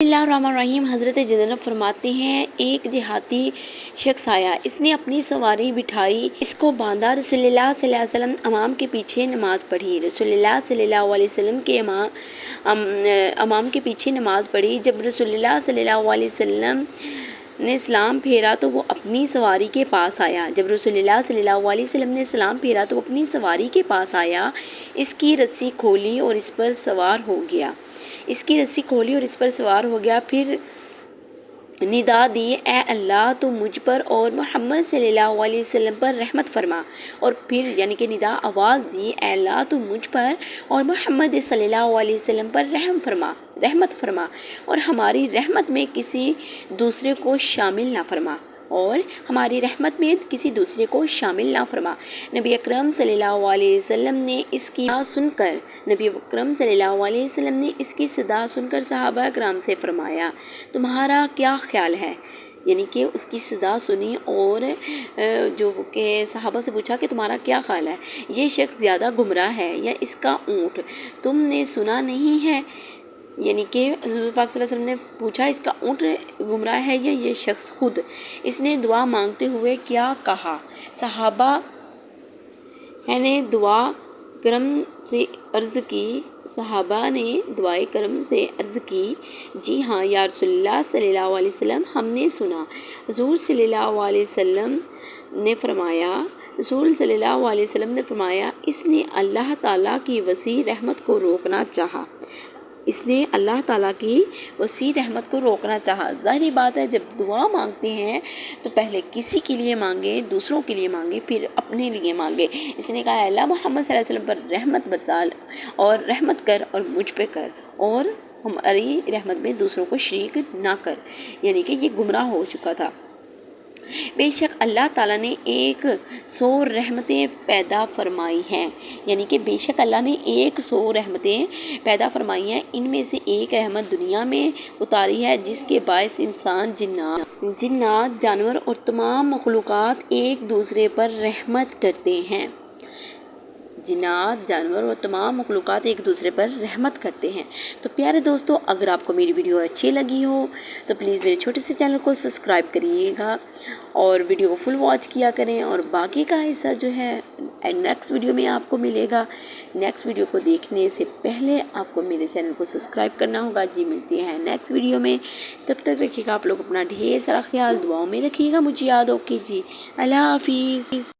बिस्मिल्लाहिर्रहमानिर्रहीम। हज़रत ज़ैनब फरमाते हैं, एक देहाती शख्स आया, इसने अपनी सवारी बिठाई, इसको बांधा, रसूलुल्लाह सल्लल्लाहु अलैहि वसल्लम अमाम के पीछे नमाज पढ़ी। रसूलुल्लाह सल्लल्लाहु अलैहि वसल्लम के अमाम के पीछे नमाज पढ़ी। जब रसूलुल्लाह सल्लल्लाहु अलैहि वसल्लम ने सलाम फेरा तो वो अपनी सवारी के पास आया। जब रसूलुल्लाह सल्लल्लाहु अलैहि वसल्लम ने सलाम फेरा तो वो अपनी सवारी के पास आया, इसकी रस्सी खोली और इस पर सवार हो गया। फिर निदा दी, ए अल्लाह तो मुझ पर और मोहम्मद सल्लल्लाहु अलैहि वसल्लम पर रहमत फरमा। और फिर यानी कि निदा आवाज़ दी, ए अल्लाह तो मुझ पर और मोहम्मद सल्लल्लाहु अलैहि वसल्लम पर रहमत फरमा और हमारी रहमत में किसी दूसरे को शामिल ना फरमा। नबी अकरम सल्लल्लाहु अलैहि वसल्लम ने इसकी सदा सुनकर सहाबा किराम से फरमाया, तुम्हारा क्या ख्याल है? यानी कि उसकी सदा सुनी और जो कि सहाबा से पूछा कि तुम्हारा क्या ख्याल है, ये शख्स ज़्यादा गुमराह है या इसका ऊँट? तुमने सुना नहीं है? यानी कि हुज़ूर पाक सल्लल्लाहु अलैहि वसल्लम ने पूछा, इसका ऊँट गुमराह है या ये शख्स खुद? इसने दुआ मांगते हुए क्या कहा? सहाबा ने दुआ करम से अर्ज़ की, जी हाँ या रसूलुल्लाह सल्लल्लाहु अलैहि वसल्लम, हमने सुना। रसूल सल्लल्लाहु अलैहि वसल्लम ने फरमाया, इसने अल्लाह ताला की वसी रहमत को रोकना चाहा। ज़ाहिर बात है, जब दुआ मांगते हैं तो पहले किसी के लिए मांगे, दूसरों के लिए मांगे, फिर अपने लिए मांगे। इसने कहा, अल्लाह मोहम्मद सल्लल्लाहु अलैहि वसल्लम पर रहमत बरसा और रहमत कर और मुझ पे कर और हमारी रहमत में दूसरों को शरीक ना कर। यानी कि ये गुमराह हो चुका था। बेशक अल्लाह ताला ने 100 रहमतें पैदा फरमाई हैं। इनमें से एक रहमत दुनिया में उतारी है, जिसके बायस इंसान, जिन्नात, जानवर और तमाम मखलूक़ात एक दूसरे पर रहमत करते हैं। तो प्यारे दोस्तों, अगर आपको मेरी वीडियो अच्छी लगी हो तो प्लीज़ मेरे छोटे से चैनल को सब्सक्राइब करिएगा और वीडियो को फुल वॉच किया करें। और बाकी का हिस्सा जो है नेक्स्ट वीडियो में आपको मिलेगा। नेक्स्ट वीडियो को देखने से पहले आपको मेरे चैनल को सब्सक्राइब करना होगा। जी, मिलते हैं नेक्स्ट वीडियो में। तब तक रखिएगा आप लोग अपना ढेर सारा ख्याल, दुआओं में रखिएगा, मुझे याद हो कि जी। अल्लाह हाफिज़।